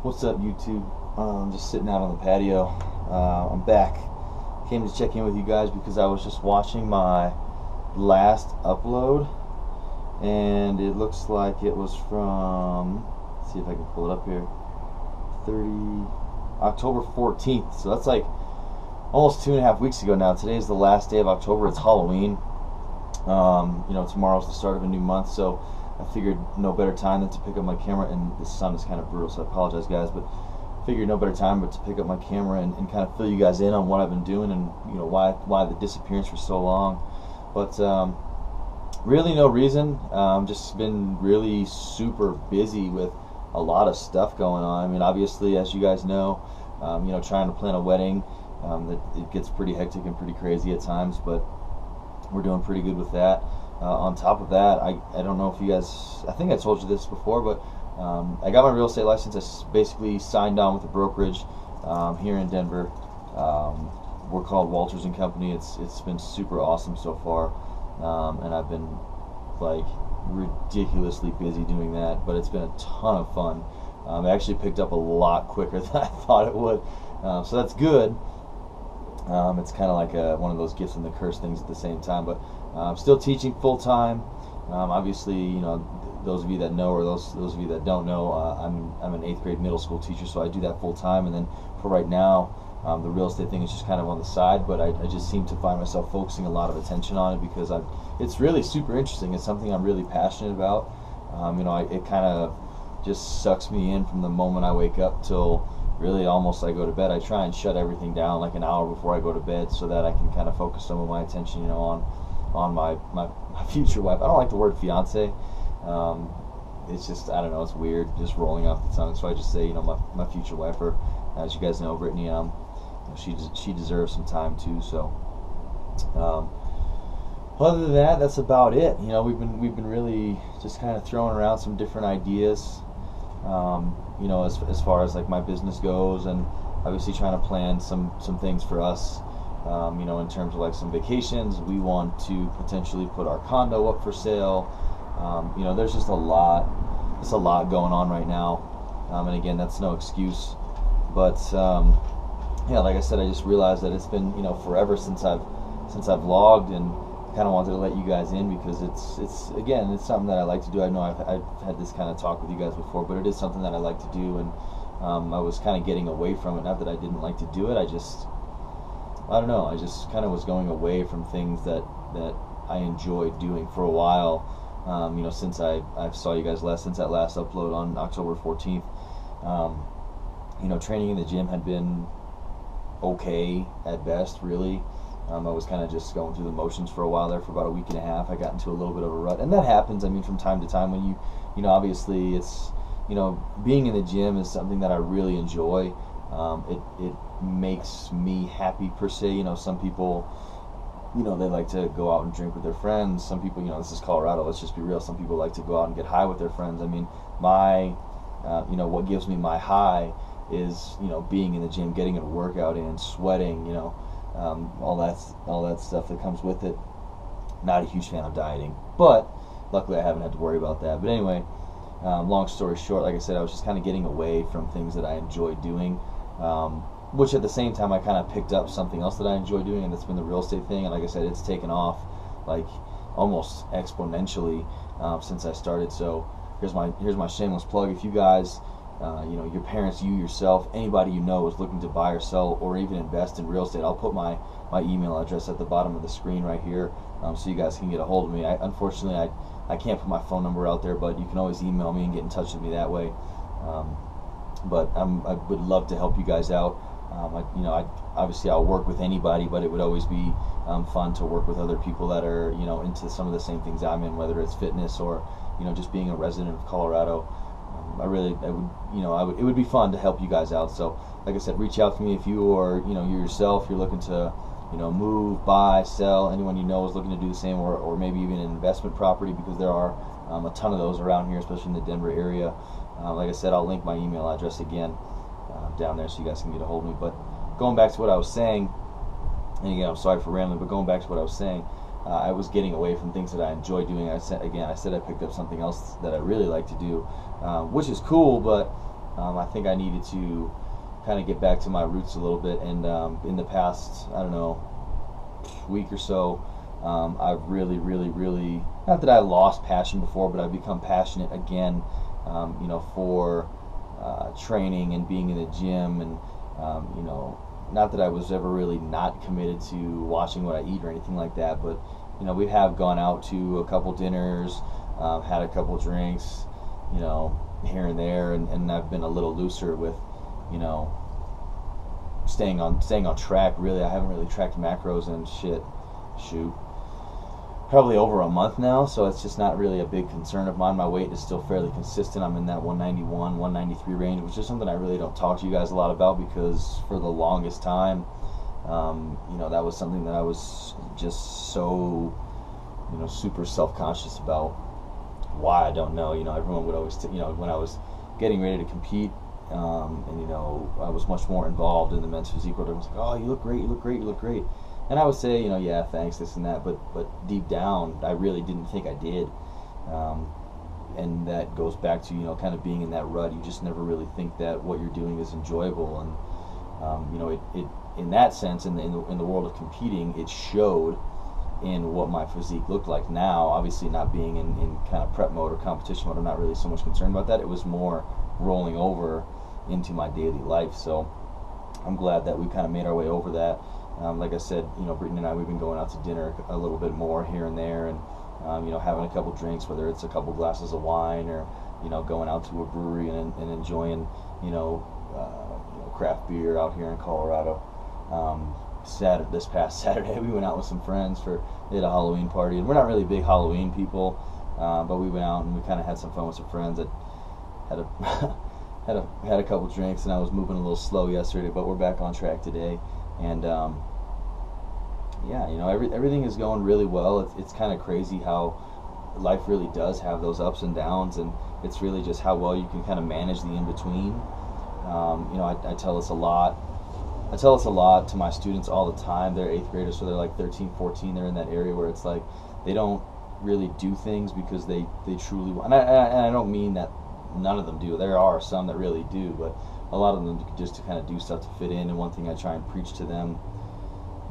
What's up, YouTube? I'm just sitting out on the patio. I'm back. Came to check in with you guys because I was just watching my last upload, and it looks like it was from, let's see if I can pull it up here, October 14th. So that's like almost 2.5 weeks ago now. Today is the last day of October. It's Halloween. Tomorrow's the start of a new month, so I figured no better time than to pick up my camera. And the sun is kind of brutal, so I apologize, guys, but figured no better time but to pick up my camera and kind of fill you guys in on what I've been doing and why the disappearance for so long. But really no reason. Just been really super busy with a lot of stuff going on. I mean, obviously, as you guys know, trying to plan a wedding, it gets pretty hectic and pretty crazy at times, but we're doing pretty good with that. On top of that, I don't know if you guys, I think I told you this before, but I got my real estate license. I basically signed on with a brokerage here in Denver. We're called Walters and Company. It's been super awesome so far, and I've been like ridiculously busy doing that, but it's been a ton of fun. I actually picked up a lot quicker than I thought it would, so that's good. It's kind of like one of those gifts and the curse things at the same time, but I'm still teaching full time. Obviously, those of you that know or those of you that don't know, I'm an 8th grade middle school teacher, so I do that full time. And then for right now, the real estate thing is just kind of on the side, but I just seem to find myself focusing a lot of attention on it because it's really super interesting. It's something I'm really passionate about. It kind of just sucks me in from the moment I wake up till really almost I go to bed. I try and shut everything down like an hour before I go to bed so that I can kind of focus some of my attention, on my future wife. I don't like the word fiance. It's just, I don't know, it's weird just rolling off the tongue. So I just say, my future wife, or as you guys know, Brittany, she deserves some time too. So other than that, that's about it. We've been really just kind of throwing around some different ideas. As far as like my business goes, and obviously trying to plan some things for us, in terms of like some vacations. We want to potentially put our condo up for sale. There's just a lot going on right now, and again, that's no excuse, but like I said, I just realized that it's been forever since I've logged, and kind of wanted to let you guys in because it's something that I like to do. I know I've had this kind of talk with you guys before, but it is something that I like to do, and I was kind of getting away from it. Not that I didn't like to do it, I don't know, I just kind of was going away from things that I enjoyed doing for a while. Since I saw you guys since that last upload on October 14th, training in the gym had been okay at best, really. I was kind of just going through the motions for a while there for about a week and a half. I got into a little bit of a rut, and that happens. I mean, from time to time when obviously it's, being in the gym is something that I really enjoy. It makes me happy per se. Some people, they like to go out and drink with their friends. Some people, this is Colorado, let's just be real. Some people like to go out and get high with their friends. I mean, what gives me my high is, being in the gym, getting a workout in, sweating, all that stuff that comes with it. Not a huge fan of dieting, but luckily I haven't had to worry about that. But anyway, long story short, like I said, I was just kind of getting away from things that I enjoy doing, which at the same time I kind of picked up something else that I enjoy doing, and that's been the real estate thing. And like I said, it's taken off like almost exponentially since I started. So here's my shameless plug. If you guys, your parents, you yourself, anybody you know is looking to buy or sell or even invest in real estate, I'll put my email address at the bottom of the screen right here, so you guys can get a hold of me. Unfortunately, I can't put my phone number out there, but you can always email me and get in touch with me that way. But I would love to help you guys out. Obviously I'll work with anybody, but it would always be fun to work with other people that are into some of the same things I'm in, whether it's fitness or just being a resident of Colorado. It would be fun to help you guys out. So like I said, reach out to me if you, or you yourself, you're looking to move, buy, sell. Anyone you know is looking to do the same, or maybe even an investment property, because there are a ton of those around here, especially in the Denver area. Like I said, I'll link my email address again down there so you guys can get a hold of me. But going back to what I was saying, and again, I'm sorry for rambling, but going back to what I was saying, I was getting away from things that I enjoy doing. I said I picked up something else that I really like to do, which is cool, but I think I needed to kind of get back to my roots a little bit, and in the past, I don't know, week or so, I've really, not that I lost passion before, but I've become passionate again, for training and being in the gym, and not that I was ever really not committed to watching what I eat or anything like that, but we have gone out to a couple dinners, had a couple drinks, here and there, and I've been a little looser with, staying on track. Really, I haven't really tracked macros and shoot, probably over a month now, so it's just not really a big concern of mine. My weight is still fairly consistent. I'm in that 191, 193 range, which is something I really don't talk to you guys a lot about, because for the longest time, that was something that I was just so, super self-conscious about. Why, I don't know. Everyone would always, when I was getting ready to compete, and I was much more involved in the men's physique world. Everyone's like, "Oh, you look great, you look great, you look great." And I would say, yeah, thanks, this and that, but deep down, I really didn't think I did. And that goes back to, kind of being in that rut. You just never really think that what you're doing is enjoyable. And, it in that sense, in the world of competing, it showed in what my physique looked like. Now, obviously not being in kind of prep mode or competition mode, I'm not really so much concerned about that. It was more rolling over into my daily life. So I'm glad that we kind of made our way over that. Like I said, Brittany and I, we've been going out to dinner a little bit more here and there, and having a couple drinks, whether it's a couple glasses of wine or going out to a brewery and enjoying craft beer out here in Colorado. This past Saturday, we went out with some friends they had a Halloween party, and we're not really big Halloween people, but we went out and we kind of had some fun with some friends that had a had a couple drinks, and I was moving a little slow yesterday, but we're back on track today. And everything is going really well. It's kind of crazy how life really does have those ups and downs, and it's really just how well you can kind of manage the in between. I tell this a lot. I tell this a lot to my students all the time. They're 8th graders, so they're like 13, 14. They're in that area where it's like they don't really do things because they truly want. And I don't mean that none of them do. There are some that really do, but a lot of them just to kind of do stuff to fit in. And one thing I try and preach to them,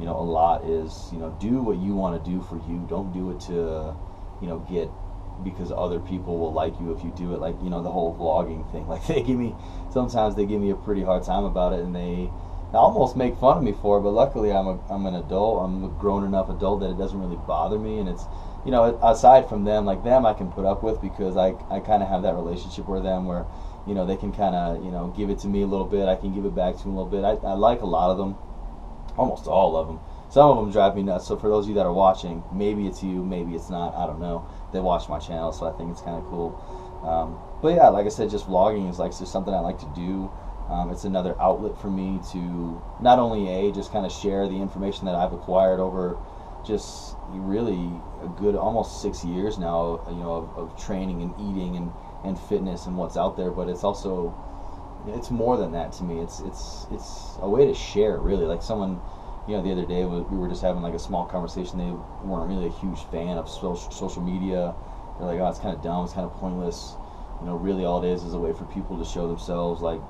a lot is, do what you want to do for you. Don't do it to, get because other people will like you if you do it. Like, the whole vlogging thing. Like sometimes they give me a pretty hard time about it, and they almost make fun of me for it. But luckily, I'm an adult. I'm a grown enough adult that it doesn't really bother me. And it's, aside from them, like them, I can put up with, because I kind of have that relationship with them where, they can kind of, give it to me a little bit. I can give it back to them a little bit. I like a lot of them, almost all of them. Some of them drive me nuts. So for those of you that are watching, maybe it's you, maybe it's not. I don't know. They watch my channel, so I think it's kind of cool. But yeah, like I said, just vlogging is like just something I like to do. It's another outlet for me to not only just kind of share the information that I've acquired over just really a good almost 6 years now, of training and eating and fitness and what's out there, but it's also, it's more than that to me. It's a way to share, really. Like someone, the other day we were just having like a small conversation. They weren't really a huge fan of social media. They're like, oh, it's kind of dumb, it's kind of pointless. Really all it is a way for people to show themselves, like,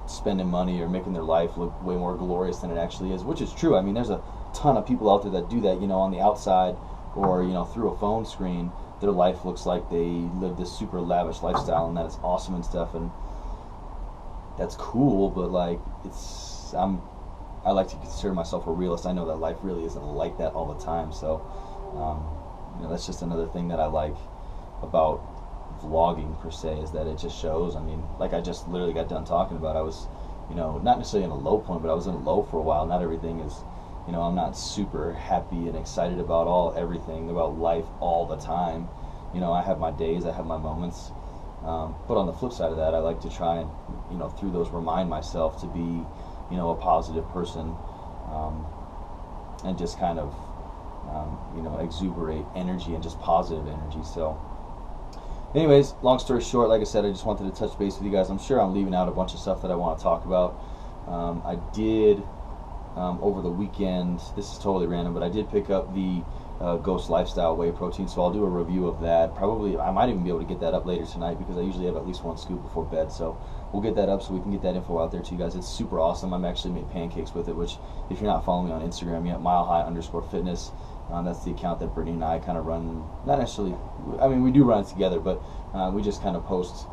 spending money or making their life look way more glorious than it actually is, which is true. I mean, there's a ton of people out there that do that, on the outside or, through a phone screen. Their life looks like they live this super lavish lifestyle, and that is awesome and stuff, and that's cool, but like, I like to consider myself a realist. I know that life really isn't like that all the time, so that's just another thing that I like about vlogging per se, is that it just shows. I mean, like I just literally got done talking about, I was, not necessarily in a low point, but I was in a low for a while. Not everything is, I'm not super happy and excited about everything about life all the time. I have my days, I have my moments, but on the flip side of that, I like to try and, through those, remind myself to be, a positive person, and just kind of, exuberate energy and just positive energy. So anyways, long story short, like I said, I just wanted to touch base with you guys. I'm sure I'm leaving out a bunch of stuff that I want to talk about. I did over the weekend. This is totally random, but I did pick up the Ghost Lifestyle Whey Protein, so I'll do a review of that. Probably, I might even be able to get that up later tonight because I usually have at least one scoop before bed, so we'll get that up so we can get that info out there to you guys. It's super awesome. I'm actually made pancakes with it, which if you're not following me on Instagram yet, milehigh_fitness, that's the account that Brittany and I kind of run. Not necessarily, I mean, we do run it together, but we just kind of post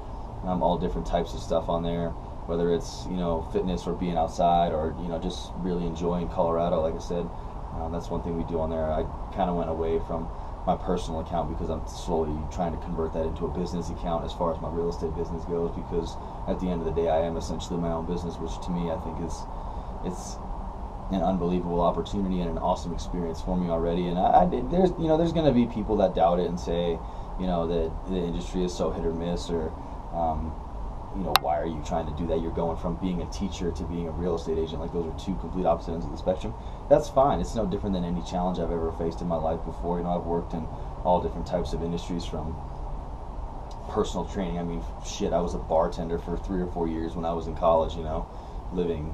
all different types of stuff on there, whether it's, you know, fitness or being outside or, you know, just really enjoying Colorado. Like I said, that's one thing we do on there. I kind of went away from my personal account because I'm slowly trying to convert that into a business account as far as my real estate business goes, because at the end of the day I am essentially my own business, which to me I think it's an unbelievable opportunity and an awesome experience for me already. And there's, you know, there's going to be people that doubt it and say, you know, that the industry is so hit or miss, or you know, why are you trying to do that? You're going from being a teacher to being a real estate agent. Like, those are two complete opposite ends of the spectrum. That's fine. It's no different than any challenge I've ever faced in my life before. You know, I've worked in all different types of industries, from personal training. I mean, shit, I was a bartender for 3 or 4 years when I was in college, you know, living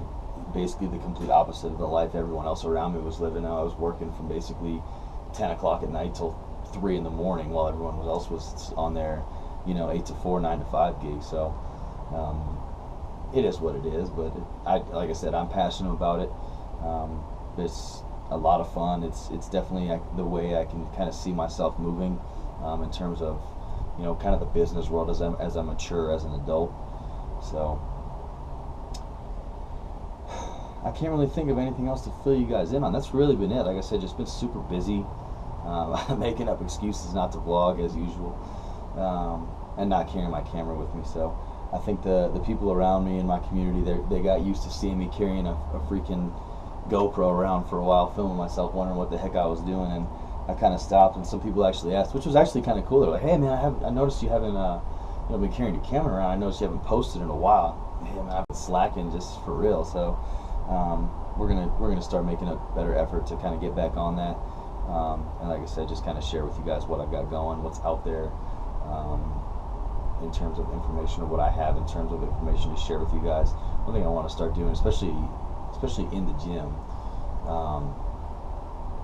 basically the complete opposite of the life everyone else around me was living. I was working from basically 10 o'clock at night till 3 in the morning while everyone else was on their, you know, 8 to 4, 9 to 5 gig. So it is what it is, but like I said, I'm passionate about it. It's a lot of fun. It's definitely the way I can kind of see myself moving in terms of, you know, kind of the business world as I mature as an adult. So I can't really think of anything else to fill you guys in on. That's really been it. Like I said, just been super busy, making up excuses not to vlog as usual, and not carrying my camera with me. So I think the people around me in my community, they got used to seeing me carrying a freaking GoPro around for a while, filming myself, wondering what the heck I was doing, and I kind of stopped. And some people actually asked, which was actually kind of cool. They're like, "Hey man, I noticed you haven't been carrying your camera around. I noticed you haven't posted in a while." Hey man, I've been slacking, just for real. So we're gonna start making a better effort to kind of get back on that. And like I said, just kind of share with you guys what I've got going, what's out there. In terms of information, or what I have in terms of information to share with you guys. One thing I want to start doing, especially in the gym,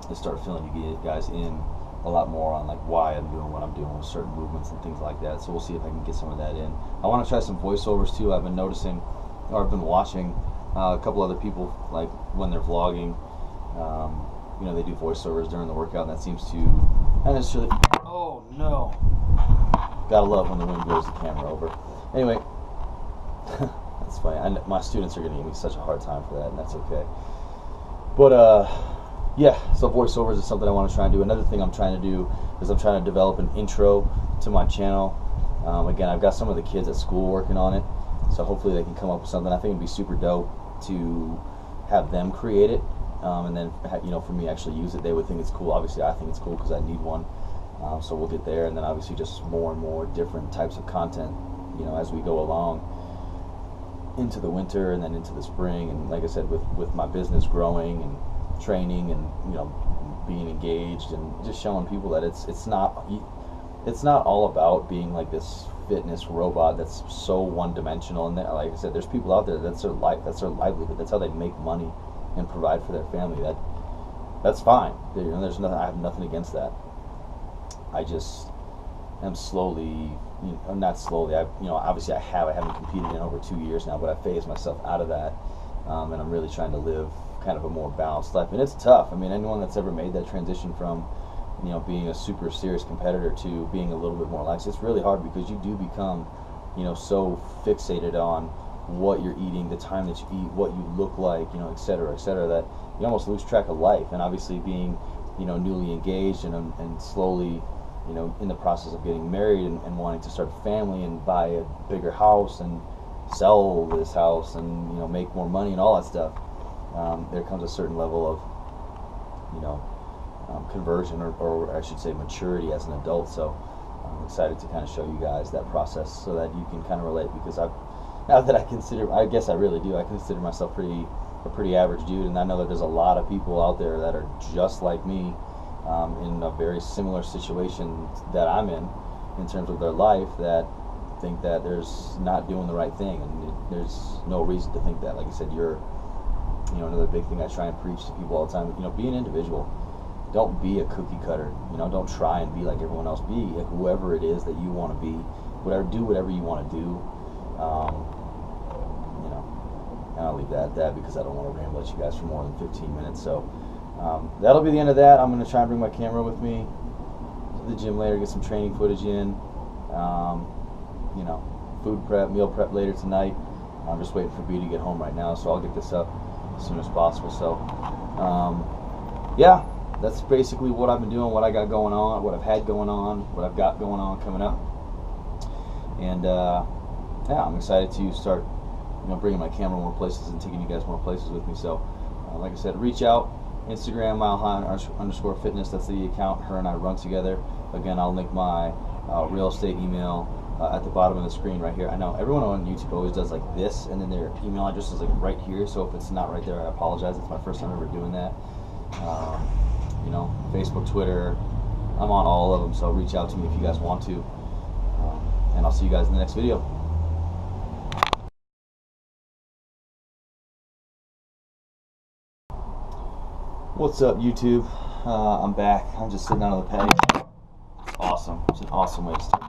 is start filling you guys in a lot more on like why I'm doing what I'm doing with certain movements and things like that. So we'll see if I can get some of that in. I want to try some voiceovers too. I've been noticing, or I've been watching a couple other people, like when they're vlogging, you know, they do voiceovers during the workout, and that seems to not necessarily. Oh no. Gotta love when the wind blows the camera over. Anyway, that's funny. My students are going to give me such a hard time for that, and that's okay. But yeah, so voiceovers is something I want to try and do. Another thing I'm trying to do is I'm trying to develop an intro to my channel. Again, I've got some of the kids at school working on it, so hopefully they can come up with something. I think it'd be super dope to have them create it, and then, you know, for me actually use it. They would think it's cool. Obviously, I think it's cool because I need one. So we'll get there, and then obviously just more and more different types of content, you know, as we go along into the winter and then into the spring. And like I said, with my business growing and training and, you know, being engaged and just showing people that it's not all about being like this fitness robot that's so one-dimensional. And like I said, there's people out there that's their life, that's their livelihood, that's how they make money and provide for their family. That's fine. You know, there's nothing. I have nothing against that. I just am slowly, you know, not slowly. Obviously I haven't competed in over 2 years now, but I phased myself out of that, and I'm really trying to live kind of a more balanced life. And it's tough. I mean, anyone that's ever made that transition from, you know, being a super serious competitor to being a little bit more lax, it's really hard because you do become, you know, so fixated on what you're eating, the time that you eat, what you look like, you know, et cetera, that you almost lose track of life. And obviously being, you know, newly engaged and slowly, you know, in the process of getting married and wanting to start a family and buy a bigger house and sell this house and, you know, make more money and all that stuff, there comes a certain level of, you know, conversion or I should say maturity as an adult. So I'm excited to kind of show you guys that process so that you can kind of relate, because I guess I really do, I consider myself a pretty average dude, and I know that there's a lot of people out there that are just like me, in a very similar situation that I'm in terms of their life, that think that there's not doing the right thing, and there's no reason to think that. Like I said, you're You know, another big thing I try and preach to people all the time, you know, be an individual. Don't be a cookie cutter. You know, don't try and be like everyone else. Be whoever it is that you want to be. Do whatever you want to do. You know, and I'll leave that at that because I don't want to ramble at you guys for more than 15 minutes. So that'll be the end of that. I'm going to try and bring my camera with me to the gym later, get some training footage in. You know, food prep, meal prep later tonight. I'm just waiting for B to get home right now, so I'll get this up as soon as possible. So, yeah, that's basically what I've been doing, what I got going on, what I've had going on, what I've got going on coming up. And yeah, I'm excited to start, you know, bringing my camera more places and taking you guys more places with me. So, like I said, reach out. Instagram, _fitness. That's the account her and I run together. Again, I'll link my real estate email at the bottom of the screen right here. I know everyone on YouTube always does like this, and then their email address is like right here. So if it's not right there, I apologize. It's my first time ever doing that. You know, Facebook, Twitter, I'm on all of them. So reach out to me if you guys want to, and I'll see you guys in the next video. What's up, YouTube? I'm back. I'm just sitting out on the patio. It's awesome. It's an awesome way to start